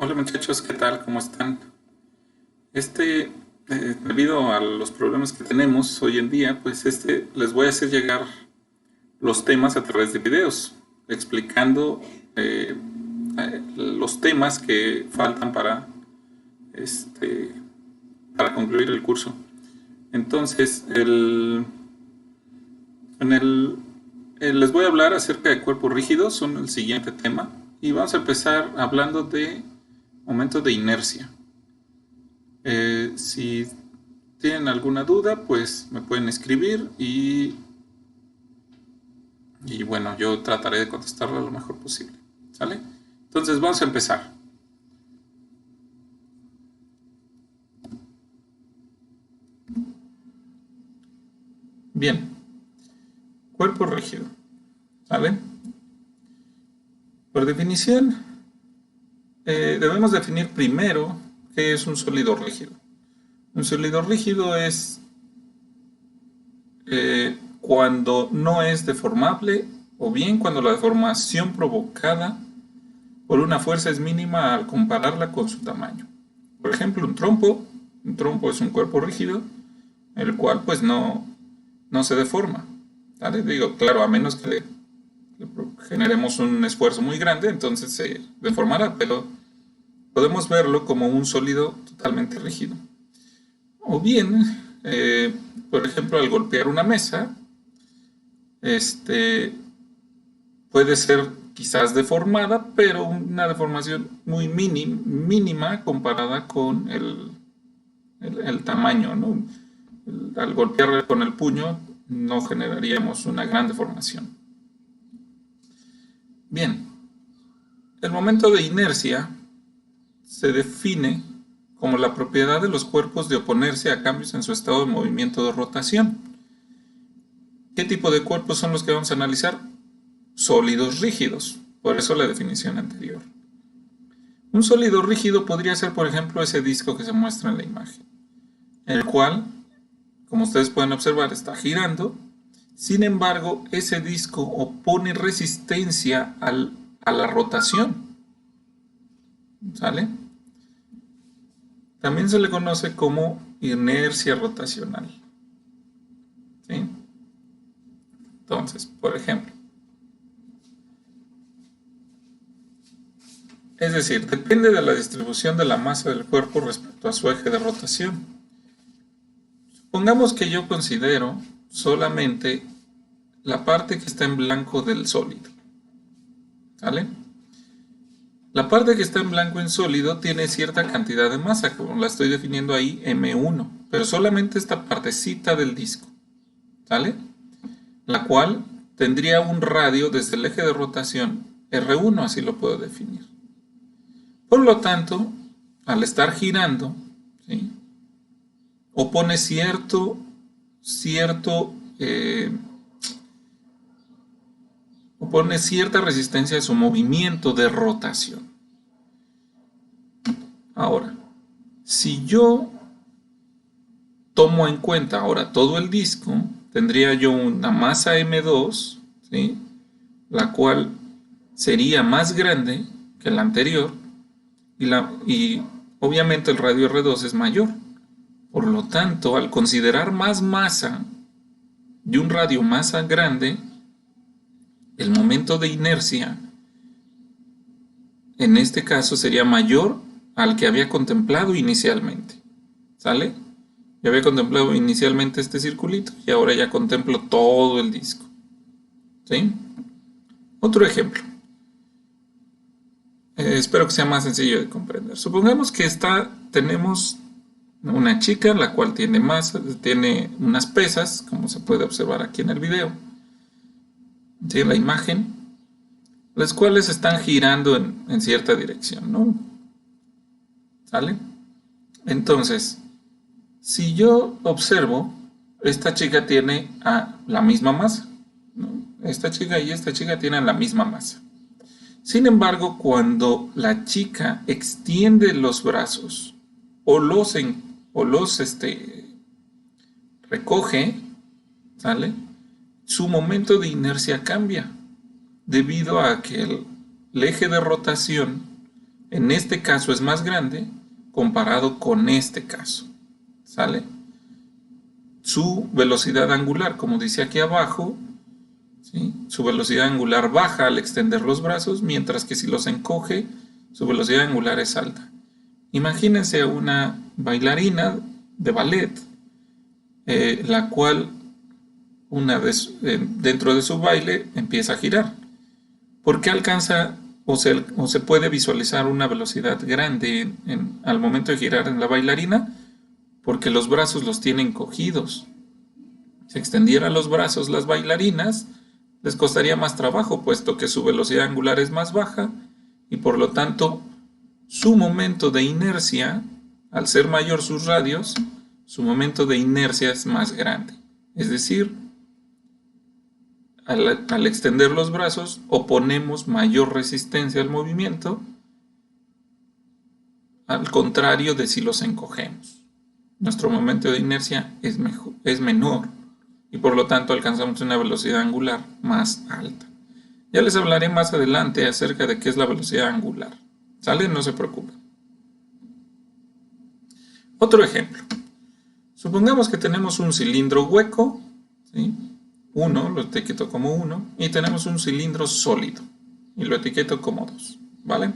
Hola muchachos, ¿qué tal? ¿Cómo están? Debido a los problemas que tenemos hoy en día, pues les voy a hacer llegar los temas a través de videos, explicando los temas que faltan este, para concluir el curso. Entonces, en el, les voy a hablar acerca de cuerpos rígidos, son el siguiente tema, y vamos a empezar hablando de momentos de inercia. Si tienen alguna duda, pues me pueden escribir y bueno, yo trataré de contestarla lo mejor posible. ¿Sale? Entonces vamos a empezar. Bien, cuerpo rígido. ¿Sale? Por definición, debemos definir primero qué es un sólido rígido. Un sólido rígido es cuando no es deformable o bien cuando la deformación provocada por una fuerza es mínima al compararla con su tamaño. Por ejemplo, un trompo es un cuerpo rígido, el cual pues no se deforma. ¿Vale? Digo, claro, a menos que le generemos un esfuerzo muy grande, entonces se deformará, pero podemos verlo como un sólido totalmente rígido. O bien, por ejemplo, al golpear una mesa, puede ser quizás deformada, pero una deformación muy mínima comparada con el tamaño, ¿no? Al golpear con el puño no generaríamos una gran deformación. Bien, el momento de inercia se define como la propiedad de los cuerpos de oponerse a cambios en su estado de movimiento de rotación. ¿Qué tipo de cuerpos son los que vamos a analizar? Sólidos rígidos, por eso la definición anterior. Un sólido rígido podría ser, por ejemplo, ese disco que se muestra en la imagen, el cual, como ustedes pueden observar, está girando. Sin embargo, ese disco opone resistencia a la rotación. ¿Sale? También se le conoce como inercia rotacional. ¿Sí? Entonces, por ejemplo, es decir, depende de la distribución de la masa del cuerpo respecto a su eje de rotación. Supongamos que yo considero solamente la parte que está en blanco del sólido. ¿Vale? La parte que está en blanco en sólido tiene cierta cantidad de masa, como la estoy definiendo ahí, M1, pero solamente esta partecita del disco. ¿Sale? La cual tendría un radio desde el eje de rotación R1, así lo puedo definir. Por lo tanto, al estar girando, ¿sí?, opone opone cierta resistencia a su movimiento de rotación. Ahora, si yo tomo en cuenta ahora todo el disco, tendría yo una masa M2, ¿sí?, la cual sería más grande que la anterior y obviamente el radio R2 es mayor. Por lo tanto, al considerar más masa y un radio más grande, el momento de inercia en este caso sería mayor al que había contemplado inicialmente. ¿Sale? Yo había contemplado inicialmente este circulito y ahora ya contemplo todo el disco. ¿Sí? Otro ejemplo. Espero que sea más sencillo de comprender. Supongamos que tenemos una chica la cual tiene unas pesas, como se puede observar aquí en el video. Tiene la imagen, las cuales están girando en cierta dirección, ¿no? ¿Sale? Entonces, si yo observo, esta chica tiene la misma masa, ¿no? Esta chica y esta chica tienen la misma masa. Sin embargo, cuando la chica extiende los brazos o los recoge, ¿sale?, su momento de inercia cambia debido a que el eje de rotación en este caso es más grande comparado con este caso, ¿sale? Su velocidad angular, como dice aquí abajo, ¿sí? Su velocidad angular baja al extender los brazos, mientras que si los encoge, su velocidad angular es alta. Imagínense una bailarina de ballet, la cual dentro de su baile empieza a girar. ¿Por qué alcanza o se puede visualizar una velocidad grande al momento de girar en la bailarina? Porque los brazos los tienen cogidos. Si extendieran los brazos las bailarinas, les costaría más trabajo, puesto que su velocidad angular es más baja y por lo tanto su momento de inercia, al ser mayor sus radios, su momento de inercia es más grande. Es decir, al extender los brazos oponemos mayor resistencia al movimiento, al contrario de si los encogemos. Nuestro momento de inercia es menor y por lo tanto alcanzamos una velocidad angular más alta. Ya les hablaré más adelante acerca de qué es la velocidad angular. ¿Sale? No se preocupen. Otro ejemplo. Supongamos que tenemos un cilindro hueco, ¿sí? 1, lo etiqueto como 1, y tenemos un cilindro sólido, y lo etiqueto como 2, ¿vale?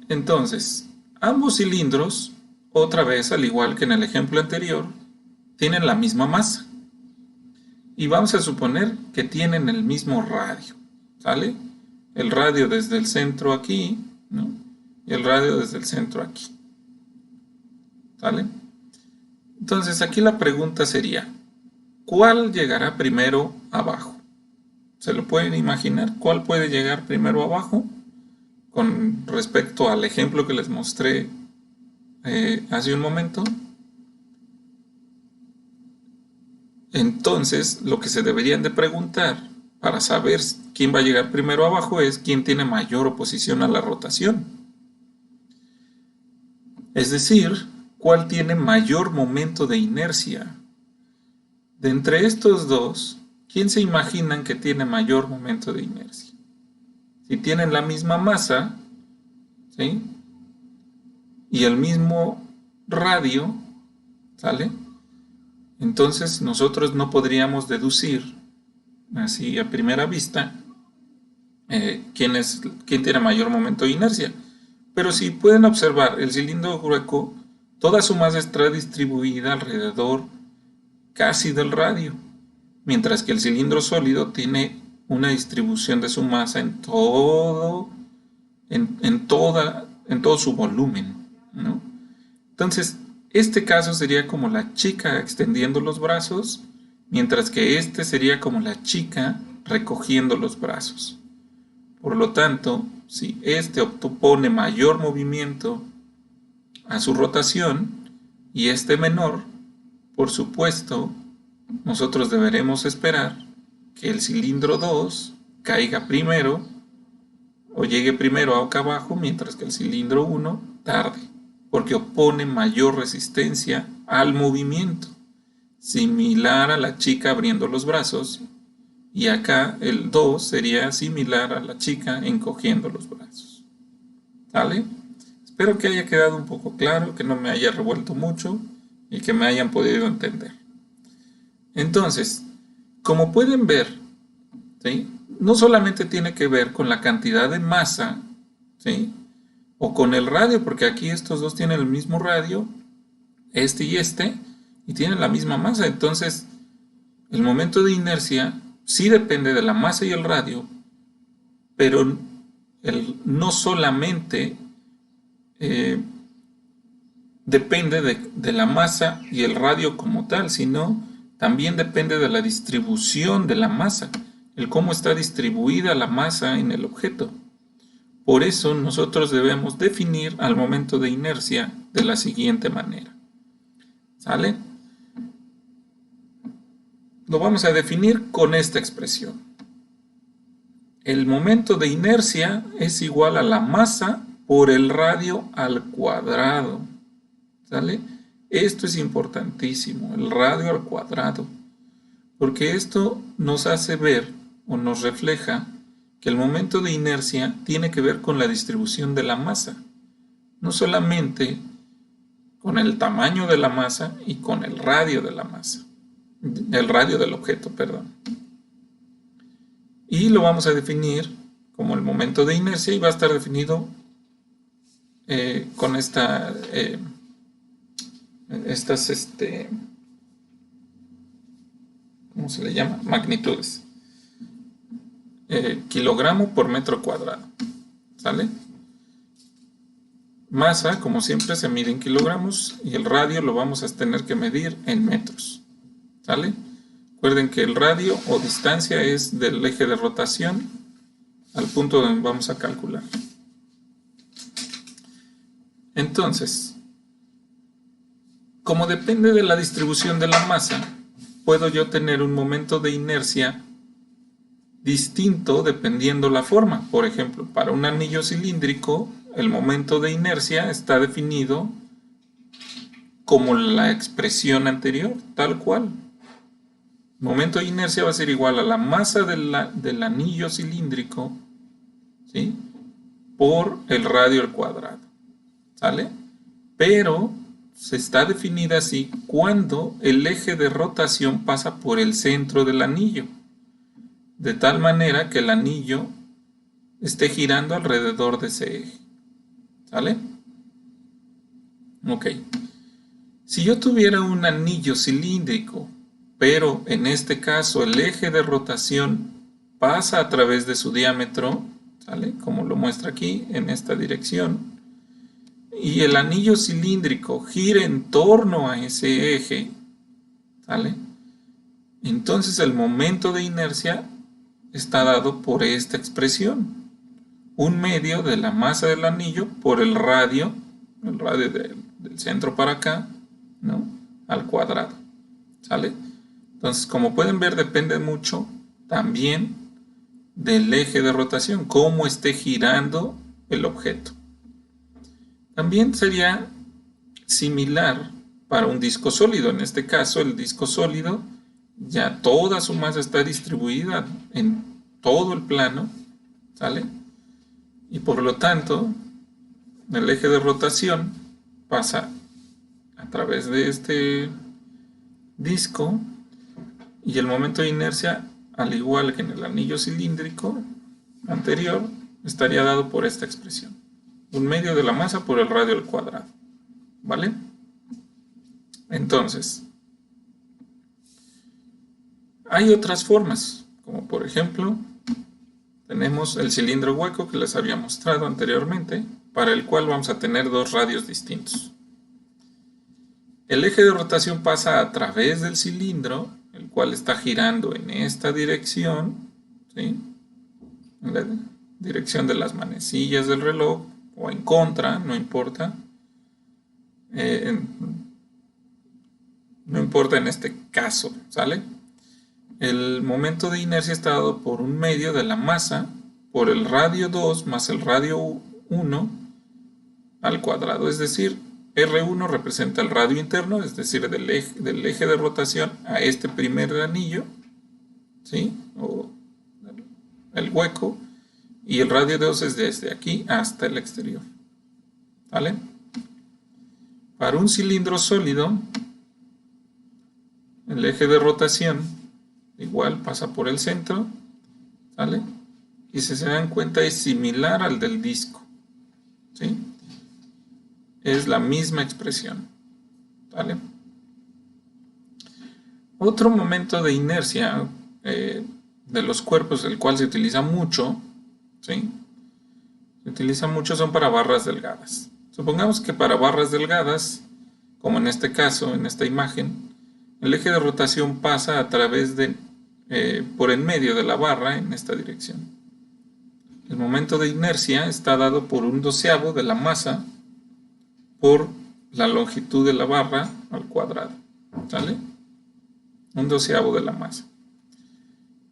Entonces, ambos cilindros, otra vez, al igual que en el ejemplo anterior, tienen la misma masa. Y vamos a suponer que tienen el mismo radio, ¿sale? El radio desde el centro aquí, ¿no? Y el radio desde el centro aquí, ¿sale? Entonces aquí la pregunta sería, ¿cuál llegará primero abajo? ¿Se lo pueden imaginar? ¿Cuál puede llegar primero abajo? Con respecto al ejemplo que les mostré hace un momento. Entonces, lo que se deberían de preguntar para saber quién va a llegar primero abajo es quién tiene mayor oposición a la rotación. Es decir, cuál tiene mayor momento de inercia. De entre estos dos, ¿quién se imaginan que tiene mayor momento de inercia? Si tienen la misma masa, ¿sí? Y el mismo radio, ¿sale? Entonces nosotros no podríamos deducir, así a primera vista, quién tiene mayor momento de inercia. Pero si pueden observar, el cilindro hueco, toda su masa está distribuida alrededor casi del radio, mientras que el cilindro sólido tiene una distribución de su masa en todo su volumen, ¿no? Entonces, este caso sería como la chica extendiendo los brazos, mientras que este sería como la chica recogiendo los brazos. Por lo tanto, si este opone mayor movimiento a su rotación y este menor, por supuesto, nosotros deberemos esperar que el cilindro 2 caiga primero o llegue primero acá abajo, mientras que el cilindro 1 tarde, porque opone mayor resistencia al movimiento, similar a la chica abriendo los brazos, y acá el 2 sería similar a la chica encogiendo los brazos. ¿Sale? Espero que haya quedado un poco claro, que no me haya revuelto mucho y que me hayan podido entender. Entonces, como pueden ver, ¿sí? No solamente tiene que ver con la cantidad de masa, ¿sí? O con el radio, porque aquí estos dos tienen el mismo radio, este, y tienen la misma masa. Entonces, el momento de inercia sí depende de la masa y el radio, pero no solamente depende de la masa y el radio como tal, sino también depende de la distribución de la masa, el cómo está distribuida la masa en el objeto. Por eso nosotros debemos definir al momento de inercia de la siguiente manera. ¿Sale? Lo vamos a definir con esta expresión. El momento de inercia es igual a la masa por el radio al cuadrado. ¿Sale? Esto es importantísimo, el radio al cuadrado, porque esto nos hace ver o nos refleja que el momento de inercia tiene que ver con la distribución de la masa, no solamente con el tamaño de la masa y con el radio de la masa, el radio del objeto, perdón. Y lo vamos a definir como el momento de inercia y va a estar definido con estas ¿cómo se le llama? Magnitudes. Kilogramo por metro cuadrado. ¿Sale? Masa, como siempre, se mide en kilogramos y el radio lo vamos a tener que medir en metros. ¿Sale? Recuerden que el radio o distancia es del eje de rotación al punto donde vamos a calcular. Entonces, como depende de la distribución de la masa, puedo yo tener un momento de inercia distinto dependiendo la forma. Por ejemplo, para un anillo cilíndrico, el momento de inercia está definido como la expresión anterior, tal cual. El momento de inercia va a ser igual a la masa del anillo cilíndrico, ¿sí?, por el radio al cuadrado. ¿Sale? Pero se está definida así cuando el eje de rotación pasa por el centro del anillo, de tal manera que el anillo esté girando alrededor de ese eje. ¿Sale? Ok. Si yo tuviera un anillo cilíndrico, pero en este caso el eje de rotación pasa a través de su diámetro, ¿sale?, como lo muestra aquí en esta dirección, y el anillo cilíndrico gira en torno a ese eje, ¿sale?, entonces el momento de inercia está dado por esta expresión: 1/2 de la masa del anillo por el radio del centro para acá, ¿no?, al cuadrado. ¿Sale? Entonces, como pueden ver, depende mucho también del eje de rotación, cómo esté girando el objeto. También sería similar para un disco sólido. En este caso, el disco sólido, ya toda su masa está distribuida en todo el plano, ¿sale? Y por lo tanto, el eje de rotación pasa a través de este disco y el momento de inercia, al igual que en el anillo cilíndrico anterior, estaría dado por esta expresión: 1/2 de la masa por el radio al cuadrado. ¿Vale? Entonces, hay otras formas, como por ejemplo, tenemos el cilindro hueco que les había mostrado anteriormente, para el cual vamos a tener dos radios distintos. El eje de rotación pasa a través del cilindro, el cual está girando en esta dirección, ¿sí?, en la dirección de las manecillas del reloj, o en contra, no importa. No importa en este caso, ¿sale? El momento de inercia está dado por 1/2 de la masa por el radio 2 más el radio 1 al cuadrado, es decir, R1 representa el radio interno, es decir, del eje de rotación a este primer anillo, ¿sí?, o el hueco, y el radio 2 es desde aquí hasta el exterior. ¿Vale? Para un cilindro sólido, el eje de rotación igual pasa por el centro, ¿sale? Y si se dan cuenta es similar al del disco, ¿sí? Es la misma expresión, ¿vale? Otro momento de inercia de los cuerpos, el cual se utiliza mucho, ¿sí?, se utiliza mucho, son para barras delgadas. Supongamos que para barras delgadas, como en este caso, en esta imagen, el eje de rotación pasa a través de, por en medio de la barra en esta dirección. El momento de inercia está dado por 1/12 de la masa por la longitud de la barra al cuadrado, ¿sale? 1/12 de la masa.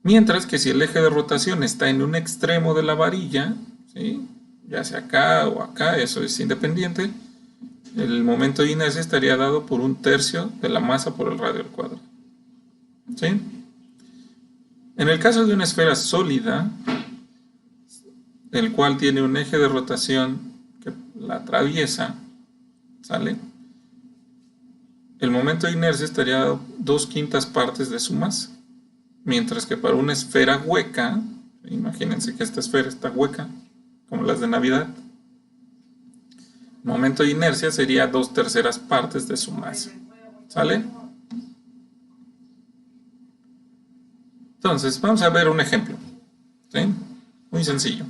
Mientras que si el eje de rotación está en un extremo de la varilla, ¿sí?, ya sea acá o acá, eso es independiente, el momento de inercia estaría dado por 1/3 de la masa por el radio al cuadrado. ¿Sí? En el caso de una esfera sólida, el cual tiene un eje de rotación que la atraviesa, ¿sale? El momento de inercia estaría a 2/5 partes de su masa. Mientras que para una esfera hueca, imagínense que esta esfera está hueca, como las de Navidad, el momento de inercia sería 2/3 partes de su masa. ¿Sale? Entonces, vamos a ver un ejemplo. ¿Sí? Muy sencillo.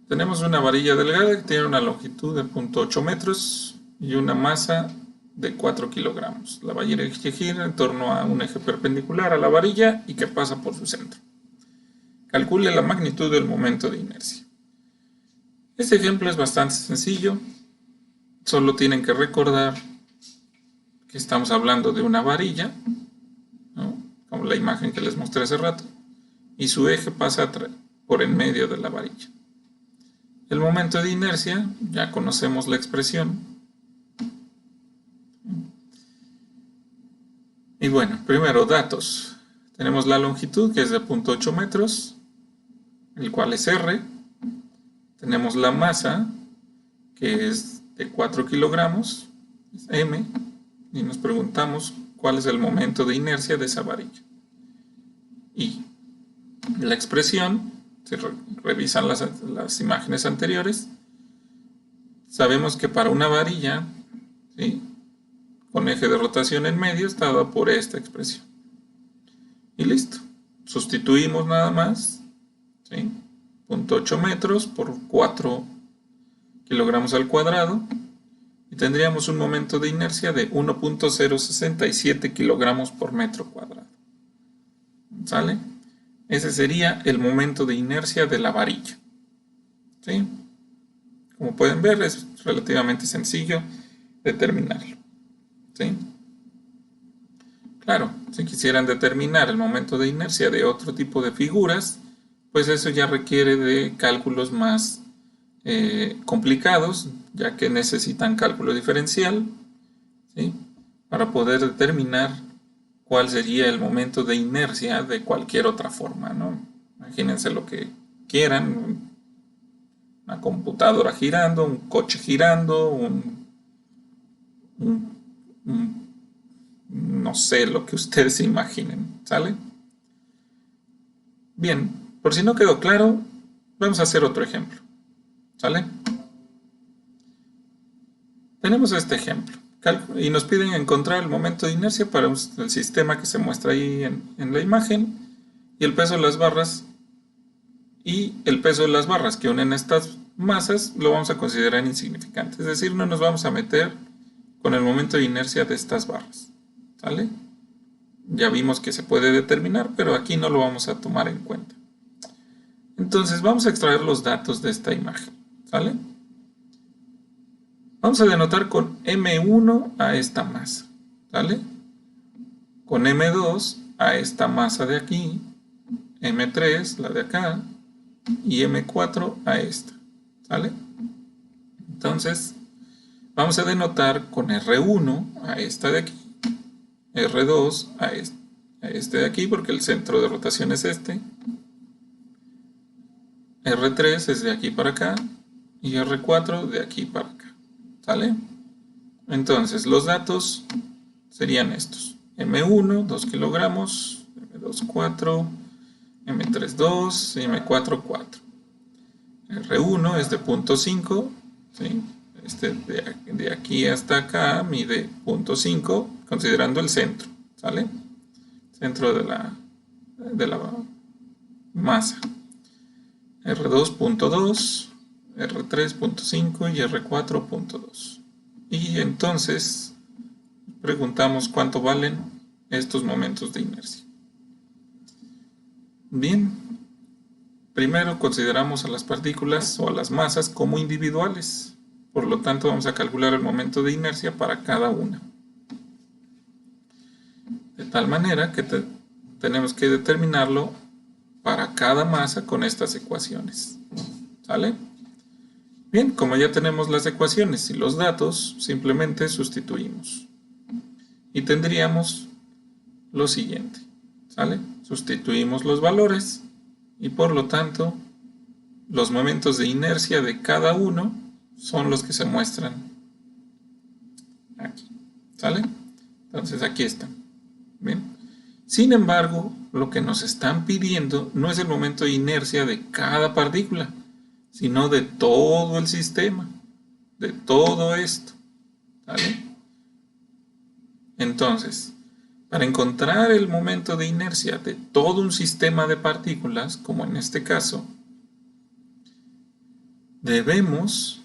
Tenemos una varilla delgada que tiene una longitud de 0.8 metros y una masa de 4 kilogramos. La varilla gira en torno a un eje perpendicular a la varilla y que pasa por su centro. Calcule la magnitud del momento de inercia. Este ejemplo es bastante sencillo. Solo tienen que recordar que estamos hablando de una varilla, ¿no? Como la imagen que les mostré hace rato, y su eje pasa por en medio de la varilla. El momento de inercia, ya conocemos la expresión. Y bueno, primero datos. Tenemos la longitud, que es de 0.8 metros, el cual es R. Tenemos la masa, que es de 4 kilogramos, es M. Y nos preguntamos cuál es el momento de inercia de esa varilla. Y la expresión, si revisan las imágenes anteriores, sabemos que para una varilla, ¿sí?, con eje de rotación en medio, está dada por esta expresión. Y listo. Sustituimos nada más, ¿sí?, 0.8 metros por 4 kilogramos al cuadrado, y tendríamos un momento de inercia de 1.067 kilogramos por metro cuadrado. ¿Sale? Ese sería el momento de inercia de la varilla. ¿Sí? Como pueden ver, es relativamente sencillo determinarlo. ¿Sí? Claro, si quisieran determinar el momento de inercia de otro tipo de figuras, pues eso ya requiere de cálculos más complicados, ya que necesitan cálculo diferencial, ¿sí?, para poder determinar cuál sería el momento de inercia de cualquier otra forma, ¿no? Imagínense lo que quieran, una computadora girando, un coche girando, no sé, lo que ustedes se imaginen, ¿sale? Bien, por si no quedó claro, vamos a hacer otro ejemplo, ¿sale? Tenemos este ejemplo y nos piden encontrar el momento de inercia para el sistema que se muestra ahí en la imagen, y el peso de las barras, que unen estas masas lo vamos a considerar insignificante, es decir, no nos vamos a meter con el momento de inercia de estas barras, ¿sale? Ya vimos que se puede determinar, pero aquí no lo vamos a tomar en cuenta. Entonces vamos a extraer los datos de esta imagen, ¿sale? Vamos a denotar con M1 a esta masa, ¿sale? Con M2 a esta masa de aquí, M3, la de acá, y M4 a esta, ¿sale? Entonces, vamos a denotar con R1 a esta de aquí, R2 a este de aquí, porque el centro de rotación es este, R3 es de aquí para acá, y R4 de aquí para acá, ¿sale? Entonces, los datos serían estos: M1, 2 kilogramos, M2, 4, M3, 2, y M4, 4. R1 es de 0.5, ¿sí? De aquí hasta acá mide 0.5, considerando el centro, ¿sale? Centro de la masa. R2, 0.2, R3, 0.5 y R4, 0.2. Y entonces preguntamos cuánto valen estos momentos de inercia. Bien, primero consideramos a las partículas o a las masas como individuales. Por lo tanto, vamos a calcular el momento de inercia para cada una. De tal manera que tenemos que determinarlo para cada masa con estas ecuaciones. ¿Sale? Bien, como ya tenemos las ecuaciones y los datos, simplemente sustituimos. Y tendríamos lo siguiente. ¿Sale? Sustituimos los valores y por lo tanto los momentos de inercia de cada uno son los que se muestran aquí. ¿Sale? Entonces aquí está. Bien. Sin embargo, lo que nos están pidiendo no es el momento de inercia de cada partícula, sino de todo el sistema, de todo esto. ¿Vale? Entonces, para encontrar el momento de inercia de todo un sistema de partículas, como en este caso, debemos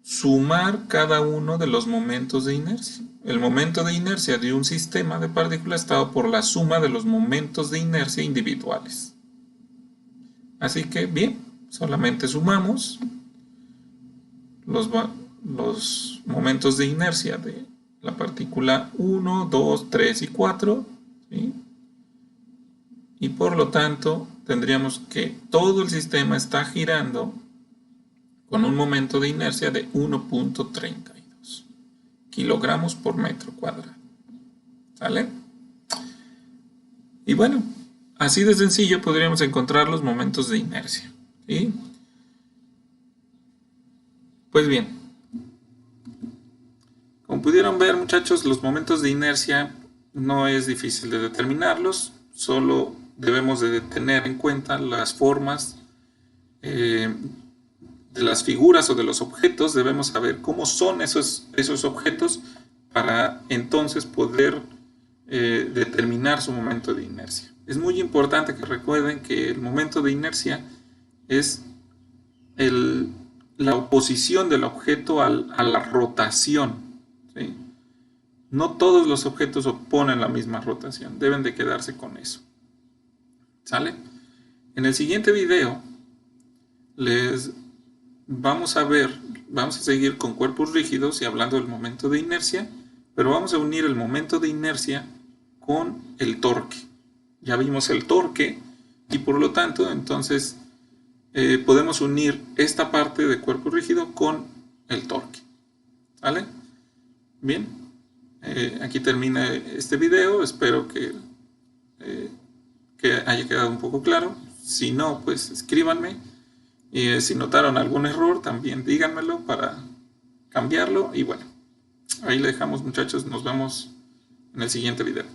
sumar cada uno de los momentos de inercia. El momento de inercia de un sistema de partículas está dado por la suma de los momentos de inercia individuales. Así que, bien, solamente sumamos los momentos de inercia de la partícula 1, 2, 3 y 4, ¿sí? Y por lo tanto tendríamos que todo el sistema está girando con un momento de inercia de 1.32 kilogramos por metro cuadrado. ¿Sale? Y bueno, así de sencillo podríamos encontrar los momentos de inercia. ¿Sí? Pues bien, como pudieron ver, muchachos, los momentos de inercia no es difícil de determinarlos, solo debemos de tener en cuenta las formas de las figuras o de los objetos. Debemos saber cómo son esos objetos para entonces poder determinar su momento de inercia. Es muy importante que recuerden que el momento de inercia es la oposición del objeto a la rotación. ¿Sí? No todos los objetos oponen la misma rotación, deben de quedarse con eso. ¿Sale? En el siguiente video vamos a seguir con cuerpos rígidos y hablando del momento de inercia, pero vamos a unir el momento de inercia con el torque. Ya vimos el torque y por lo tanto entonces podemos unir esta parte de cuerpo rígido con el torque. ¿Vale? Bien, aquí termina este video. Espero que haya quedado un poco claro. Si no, pues escríbanme. Y si notaron algún error, también díganmelo para cambiarlo. Y bueno, ahí le dejamos, muchachos. Nos vemos en el siguiente video.